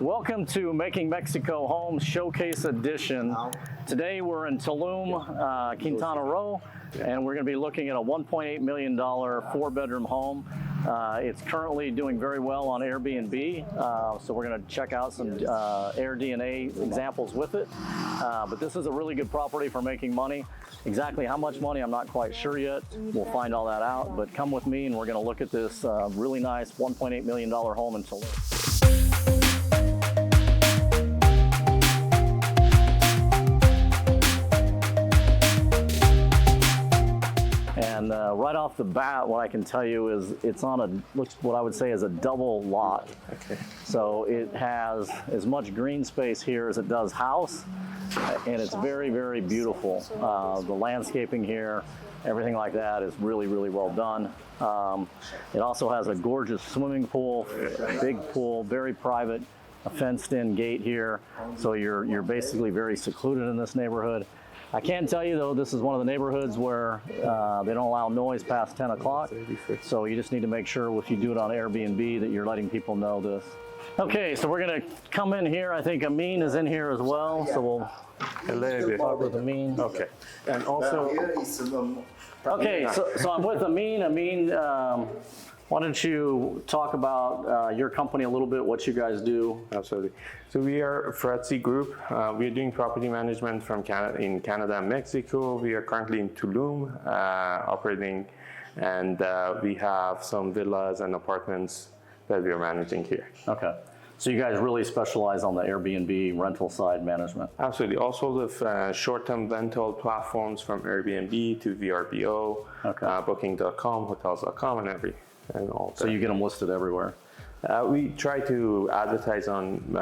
Welcome to Making Mexico Home Showcase Edition. Today we're in Tulum, Quintana Roo, and we're going to be looking at a $1.8 million 4-bedroom home. It's currently doing very well on Airbnb, so we're going to check out some AirDNA examples with it. But this is a really good property for making money. Exactly how much money, I'm not quite sure yet. We'll find all that out, but come with me and we're going to look at this really nice $1.8 million home in Tulum. And right off the bat, what I can tell you is it's on what I would say is a double lot. Okay. So it has as much green space here as it does house, and it's very, very beautiful. The landscaping here, everything like that is really, really well done. It also has a gorgeous swimming pool, big pool, very private, a fenced-in gate here. So you're basically very secluded in this neighborhood. I can tell you though, this is one of the neighborhoods where they don't allow noise past 10 o'clock. So you just need to make sure if you do it on Airbnb that you're letting people know this. Okay, so we're gonna come in here. I think Amin is in here as well. So we'll talk with Amin. Okay, and also, okay, so I'm with Amin. Amin, why don't you talk about your company a little bit, what you guys do? Absolutely. So we are a Fratzy group. We are doing property management from in Canada and Mexico. We are currently in Tulum operating, and we have some villas and apartments that we are managing here. Okay. So you guys really specialize on the Airbnb rental side management? Absolutely. All sorts of short-term rental platforms from Airbnb to VRBO, okay. Booking.com, Hotels.com, and all. So you get them listed everywhere? We try to advertise on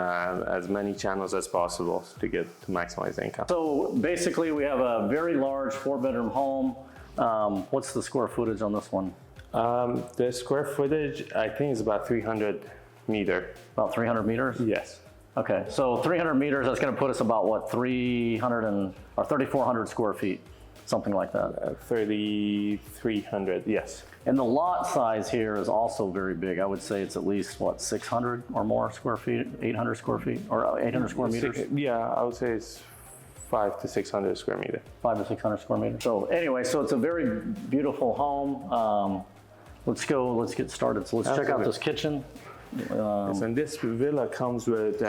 as many channels as possible to maximize the income. So basically we have a very large 4-bedroom home. What's the square footage on this one? The square footage, I think, is about 300 meters. About 300 meters? Yes. Okay, so 300 meters, that's going to put us about what, 3,400 square feet, something like that. 3,300, yes. And the lot size here is also very big. I would say it's at least, what, 600 or more square feet, 800 square feet, or 800 square meters? Yeah, I would say it's 500 to 600 square meters. 500 to 600 square meters. So anyway, so it's a very beautiful home. Let's get started. So let's check out this kitchen. Yes, and this villa comes with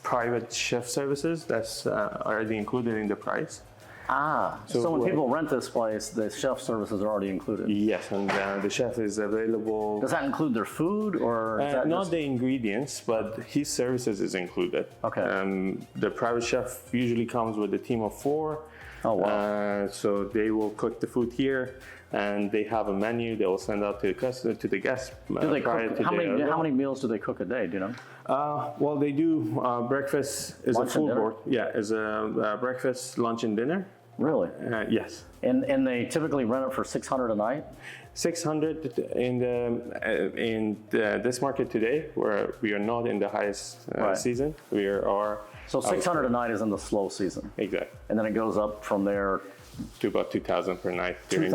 private chef services that's already included in the price. So when people rent this place, the chef services are already included? Yes, and the chef is available. Does that include their food, or is that not the ingredients, but his services is included. Okay. The private chef usually comes with a team of 4. Oh, wow. So they will cook the food here, and they have a menu they will send out to the guests. Do they cook, how many meals do they cook a day, do you know? Well, they do breakfast is lunch a full board. Yeah, is a breakfast, lunch, and dinner. Really? Yes. And they typically rent it for $600 a night? 600 in this market today, where we are not in the highest season. We are. So 600 a night is in the slow season. Exactly. And then it goes up from there to about 2,000 per night during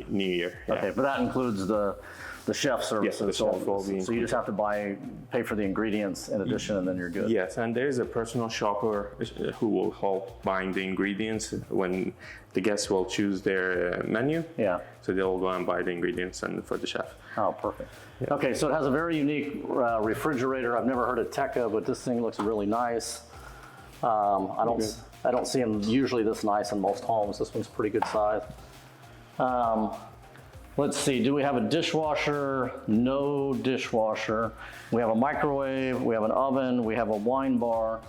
New Year. Yeah. Okay, but that includes the chef services. Yes, the chef will be so you just have to pay for the ingredients in addition, and then you're good. Yes, and there's a personal shopper who will help buying the ingredients when the guests will choose their menu. Yeah. So they'll go and buy the ingredients for the chef. Oh, perfect. Yeah. Okay, so it has a very unique refrigerator. I've never heard of Tekka, but this thing looks really nice. I don't see them usually this nice in most homes. This one's pretty good size. Let's see, do we have a dishwasher? No dishwasher. We have a microwave, we have an oven, we have a wine bar.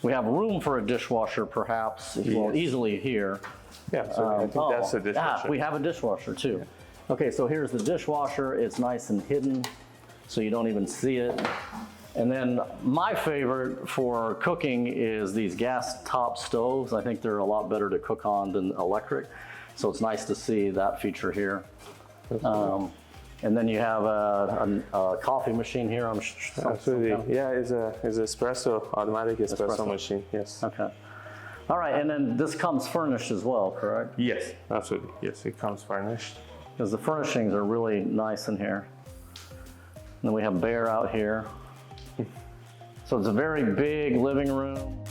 We have room for a dishwasher perhaps, well, easily here. Yeah, so I think that's a dishwasher. We have a dishwasher too. Yeah. Okay, so here's the dishwasher. It's nice and hidden, so you don't even see it. And then my favorite for cooking is these gas top stoves. I think they're a lot better to cook on than electric. So it's nice to see that feature here. And then you have a coffee machine here. Absolutely. Yeah, it's an espresso, automatic espresso machine. Yes. Okay. All right, and then this comes furnished as well, correct? Yes, absolutely. Yes, it comes furnished. Because the furnishings are really nice in here. And then we have Bear out here. So it's a very big living room.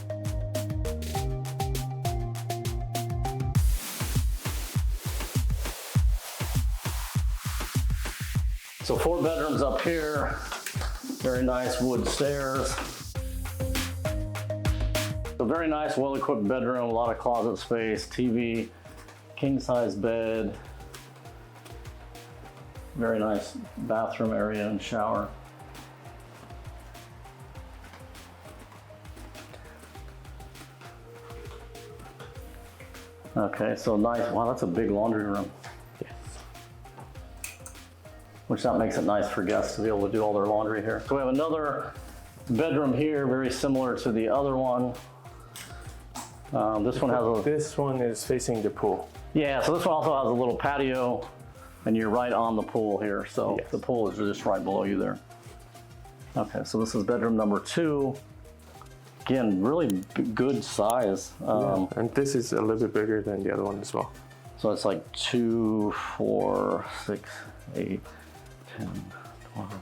So 4 bedrooms up here, very nice wood stairs. A very nice, well-equipped bedroom, a lot of closet space, TV, king-size bed. Very nice bathroom area and shower. Okay, so nice. Wow, that's a big laundry room. Yes. Which that makes it nice for guests to be able to do all their laundry here. So we have another bedroom here, very similar to the other one. This one has a... This one is facing the pool. Yeah, so this one also has a little patio, and you're right on the pool here. So yes. The pool is just right below you there. Okay, so this is bedroom number 2. Again, really good size. Yeah. And this is a little bit bigger than the other one as well. So it's like 2, 4, 6, 8, 10, 12.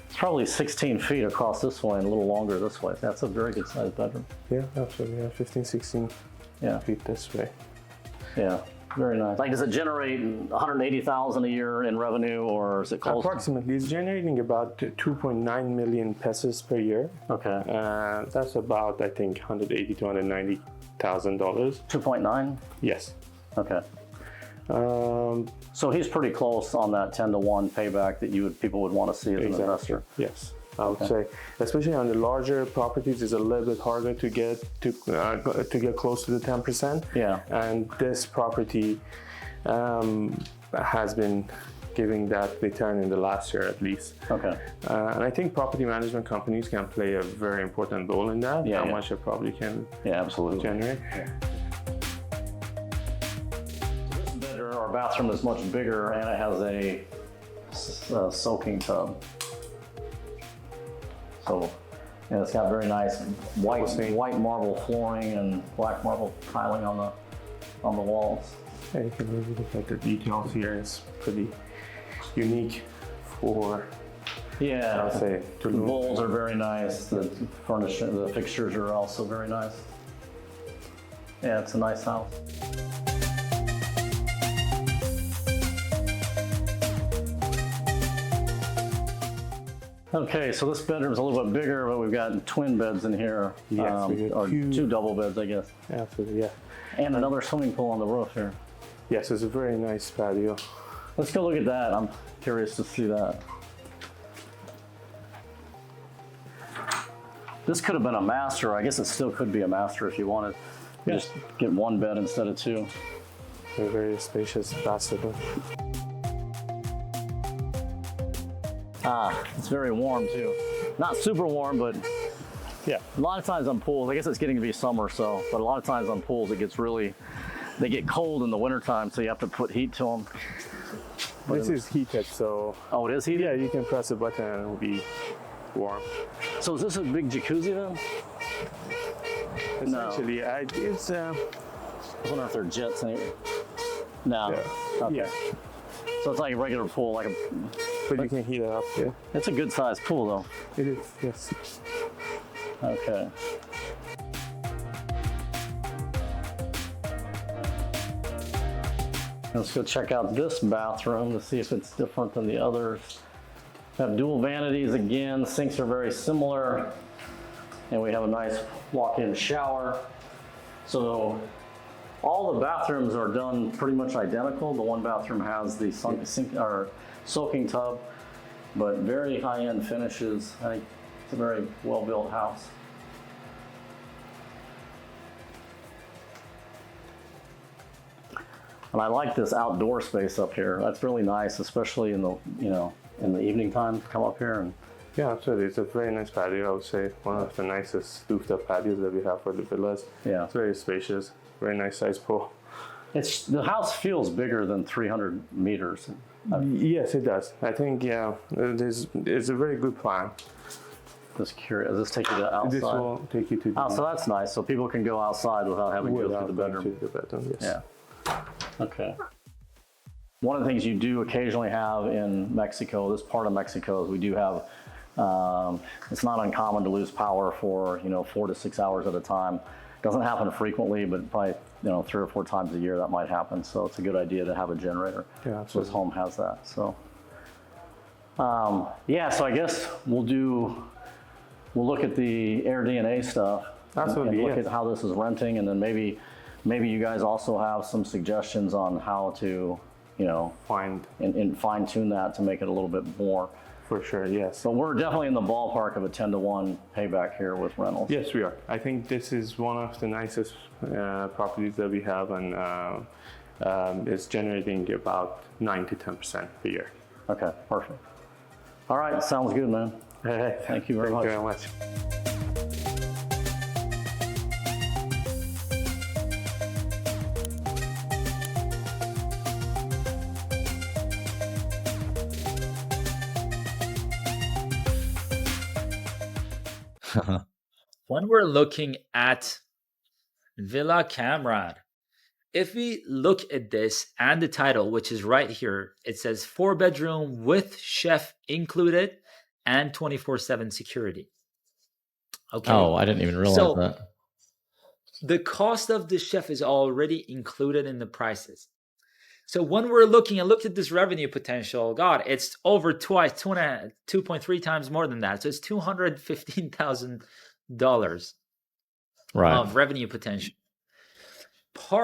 It's probably 16 feet across this way and a little longer this way. That's a very good sized bedroom. Yeah, absolutely. Yeah, 15, 16 feet this way. Yeah, very nice. Like, does it generate 180,000 a year in revenue, or is it close? Approximately, it's generating about 2.9 million pesos per year. Okay. That's about, I think, 180 to 190,000 dollars. 2.9? Yes. Okay. So he's pretty close on that 10-to-1 payback that people would want to see as an investor. Yes, I would say, especially on the larger properties, it's a little bit harder to get close to the 10%. Yeah. And this property has been giving that return in the last year at least. Okay. And I think property management companies can play a very important role in that. Yeah, how much a property can absolutely generate. Our bathroom is much bigger, and it has a soaking tub. So, and it's got very nice white marble flooring and black marble tiling on the walls. Yeah, you can really look at the details here. It's pretty unique for. Yeah, I'll say the bowls are very nice. The furniture, the fixtures are also very nice. Yeah, it's a nice house. Okay, so this bedroom's a little bit bigger, but we've got twin beds in here. Yes, or 2 double beds, I guess. Absolutely, yeah. And another swimming pool on the roof here. Yes, it's a very nice patio. Let's go look at that. I'm curious to see that. This could have been a master. I guess it still could be a master if you wanted. Yeah. Just get 1 bed instead of 2. A very spacious bathroom. It's very warm too. Not super warm, but yeah. A lot of times on pools, I guess it's getting to be summer, so, but a lot of times on pools it gets they get cold in the wintertime, so you have to put heat to them. This is heated, so. Oh, it is heated? Yeah, you can press a button and it'll be warm. So is this a big jacuzzi then? Essentially, it's. I wonder if there are jets in here. No. Yeah. Okay. Yeah. So it's like a regular pool, But you can heat it up, yeah. It's a good sized pool though. It is, yes. Okay. Let's go check out this bathroom to see if it's different than the others. We have dual vanities again. Sinks are very similar. And we have a nice walk-in shower. So all the bathrooms are done pretty much identical. The one bathroom has the soaking tub, but very high-end finishes. I think it's a very well-built house. And I like this outdoor space up here. That's really nice, especially in the in the evening time. Come up here and. Yeah, absolutely. It's a very nice patio. I would say one of the nicest rooftop patios that we have for the villas. Yeah, it's very spacious. Very nice sized pool. The house feels bigger than 300 meters. Yes, it does. I think it's a very good plan. Just curious. Does this take you to outside? This will take you to. Oh, so that's nice. So people can go outside without having to go to the bedroom. To the bedroom, yes. Yeah. Okay. One of the things you do occasionally have in Mexico, this part of Mexico, is we do have It's not uncommon to lose power for 4 to 6 hours at a time. Doesn't happen frequently, but probably 3 or 4 times a year that might happen. So it's a good idea to have a generator. Yeah, So this home has that. So yeah, so I guess we'll look at the AirDNA stuff. Absolutely, And look yes. at how this is renting, and then maybe you guys also have some suggestions on how to Find, and fine tune that to make it a little bit more. for sure, yes. But we're definitely in the ballpark of a 10-to-1 payback here with rentals. Yes, we are. I think this is one of the nicest properties that we have, and it's generating about 9 to 10% per year. Okay, perfect. All right, sounds good, man. Thank you very much. Thank you very much. When we're looking at Villa Kam'ran, if we look at this and the title, which is right here, it says 4-bedroom with chef included and 24/7 security. Okay. Oh, I didn't even realize So that. the cost of the chef is already included in the prices. So when we're looking and looked at this revenue potential, God, it's over 2.3 times more than that. So it's $215,000 Right. of revenue potential.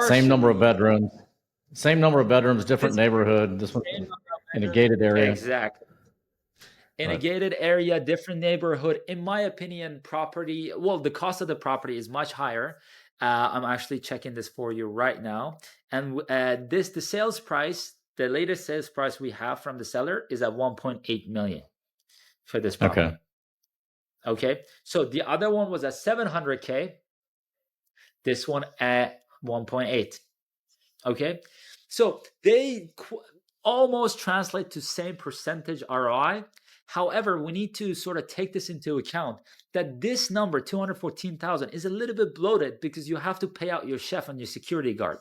Same number of Partially- bedrooms. Same number of bedrooms, different It's- neighborhood. This one Same number of in a bedrooms. gated area. Exactly. In a Right. gated area, different neighborhood. In my opinion, the cost of the property is much higher. I'm actually checking this for you right now. And the sales price, the latest sales price we have from the seller is at 1.8 million for this property. Okay. Okay. So the other one was at 700K. This one at 1.8. Okay. So they almost translate to same percentage ROI. However, we need to sort of take this into account that this number, 214,000, is a little bit bloated because you have to pay out your chef and your security guard.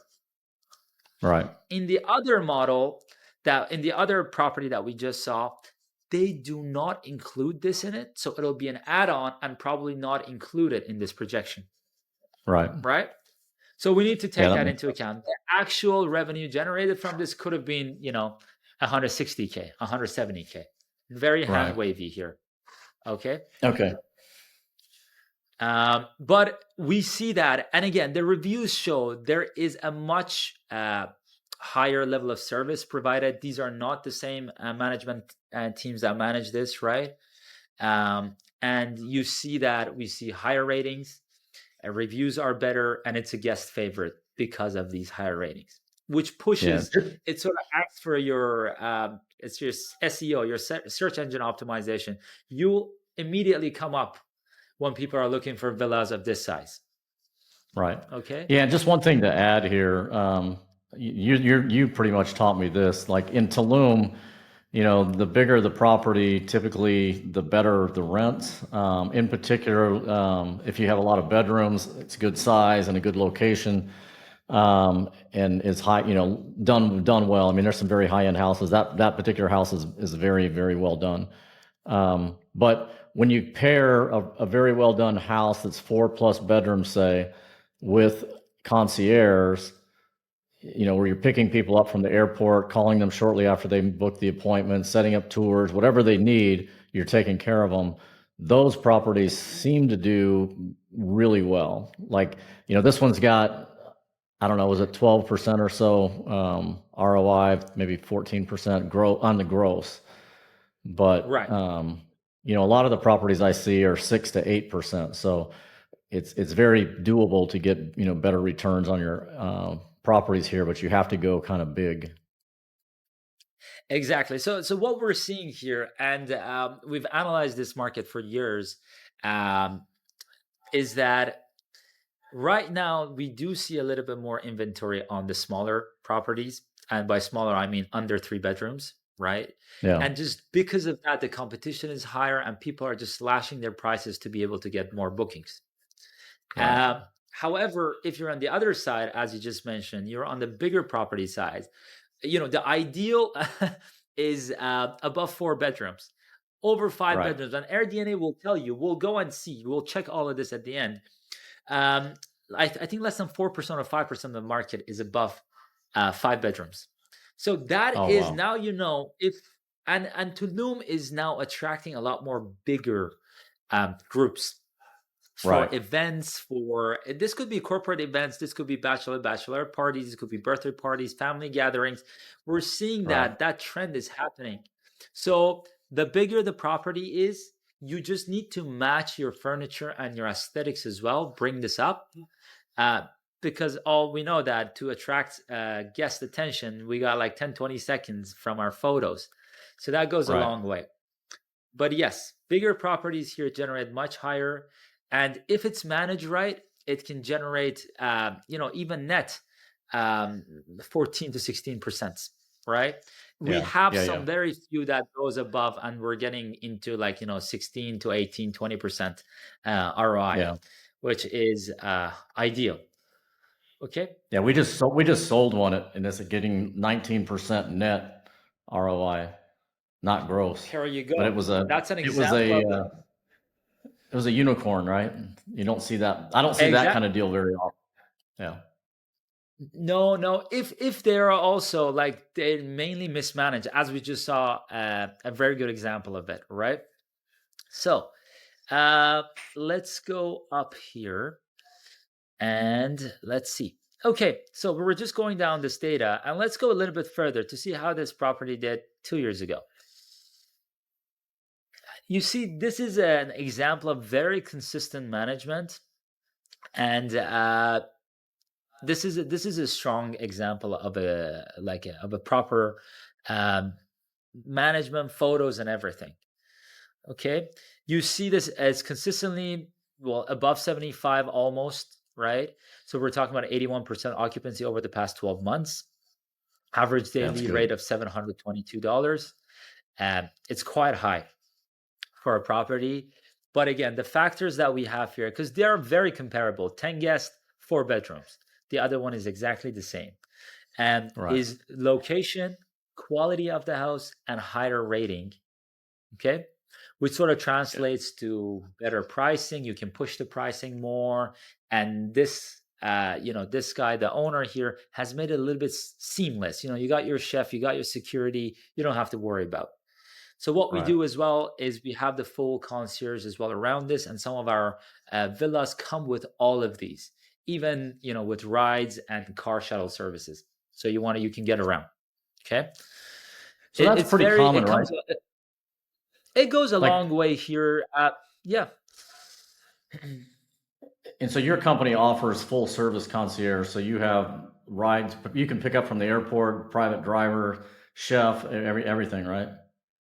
Right. In the other in the other property that we just saw, they do not include this in it. So it'll be an add-on and probably not included in this projection. Right. Right? So we need to take that that makes into account. The actual revenue generated from this could have been, 160K, 170K. Very hand Right. wavy here. Okay. Okay. But we see that, and again, the reviews show there is a much higher level of service provided. These are not the same management teams that manage this, right? And you see that we see higher ratings, reviews are better, and it's a guest favorite because of these higher ratings, which pushes it sort of acts for your it's your SEO, your search engine optimization. You'll immediately come up when people are looking for villas of this size. Right. Okay. Yeah. Just one thing to add here. You pretty much taught me this. Like in Tulum, the bigger the property, typically the better the rent. In particular, if you have a lot of bedrooms, it's good size and a good location, and is high, done well. I mean, there's some very high-end houses. That particular house is very, very well done. But when you pair a very well done house that's 4+ bedrooms, say, with concierge, where you're picking people up from the airport, calling them shortly after they book the appointment, setting up tours, whatever they need, you're taking care of them. Those properties seem to do really well. Like, this one's got, I don't know, was it 12% or so ROI, maybe 14% grow on the gross. But Right. a lot of the properties I see are 6 to 8%. So it's very doable to get better returns on your properties here, but you have to go kind of big. Exactly. So what we're seeing here, and we've analyzed this market for years, is that right now we do see a little bit more inventory on the smaller properties, and by smaller I mean under 3 bedrooms, right? Yeah. And just because of that, the competition is higher, and people are just slashing their prices to be able to get more bookings. Right. However, if you're on the other side, as you just mentioned, you're on the bigger property side. The ideal is above 4 bedrooms, over 5 Right. bedrooms. And AirDNA will tell you, we'll go and see, we'll check all of this at the end. I think less than 4% or 5% of the market is above 5 bedrooms. So that Oh, is wow. now, if and Tulum is now attracting a lot more bigger groups for Right. events. For this could be corporate events, this could be bachelor parties, this could be birthday parties, family gatherings. We're seeing Right. that trend is happening. So the bigger the property is, you just need to match your furniture and your aesthetics as well. Bring this up. Because all we know that to attract guest attention, we got like 10-20 seconds from our photos. So that goes a Right. long way. But yes, bigger properties here generate much higher. And if it's managed right, it can generate, even net 14 to 16%, right? We Yeah. have Yeah. some Yeah. very few that goes above, and we're getting into 16 to 18, 20% ROI, Yeah. which is ideal. Okay. Yeah. We just sold one and it's getting 19% net ROI, not gross. Here you But go. That's an example of the it was a unicorn, right? You don't see that. I don't see that exact. kind of deal very often. Yeah. No. If they are also like they mainly mismanaged, as we just saw a very good example of it, right? So let's go up here and let's see. Okay, so we were just going down this data, and let's go a little bit further to see how this property did 2 years ago. You see, this is an example of very consistent management, and this is a strong example of a proper management, photos and everything. Okay, you see this as consistently above 75 almost, right? So we're talking about 81% occupancy over the past 12 months, average That's daily good. rate of $722. It's quite high for a property. But again, the factors that we have here, because they are very comparable, 10 guests, 4 bedrooms. The other one is exactly the same. And Right. is location, quality of the house, and higher rating. Okay. Which sort of translates to better pricing. You can push the pricing more. And this, this guy, the owner here, has made it a little bit seamless. You got your chef, you got your security, you don't have to worry about. So what we Right. do as well is we have the full concierge as well around this, and some of our villas come with all of these, even with rides and car shuttle services. So you can get around. Okay, So that's pretty common, right? It goes a Like, long way here. Yeah. and so your company offers full service concierge. So you have rides you can pick up from the airport, private driver, chef, everything, right?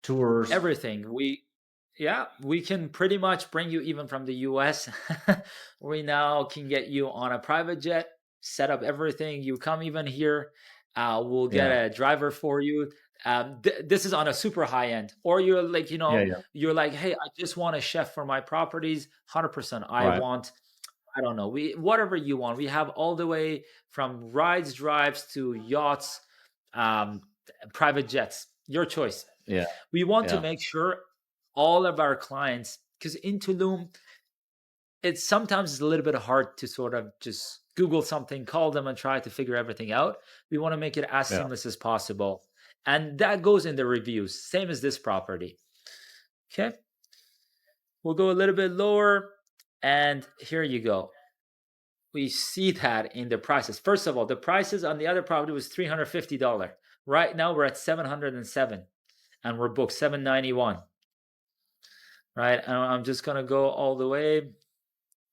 Tours. Everything. We can pretty much bring you even from the US. We now can get you on a private jet, set up everything. You come even here, we'll get Yeah. a driver for you. This is on a super high end. Or you're like, Yeah. Yeah. you're like, hey, I just want a chef for my properties, 100%. Right. I don't know, whatever you want. We have all the way from rides, drives to yachts, private jets. Your choice. Yeah. We want to Yeah. make sure all of our clients, because in Tulum, it's sometimes a little bit hard to sort of just Google something, call them, and try to figure everything out. We want to make it as Yeah. seamless as possible. And that goes in the reviews, same as this property. Okay. We'll go a little bit lower. And here you go. We see that in the prices. First of all, the prices on the other property was $350. Right now we're at 707, and we're booked 791. Right, and I'm just gonna go all the way.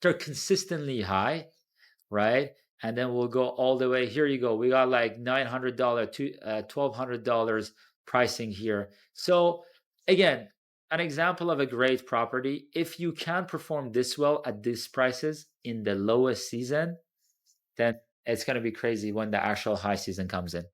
They're consistently high, right? And then we'll go all the way. Here you go. We got like $900 to $1,200 pricing here. So again, an example of a great property. If you can perform this well at these prices in the lowest season, then it's going to be crazy when the actual high season comes in.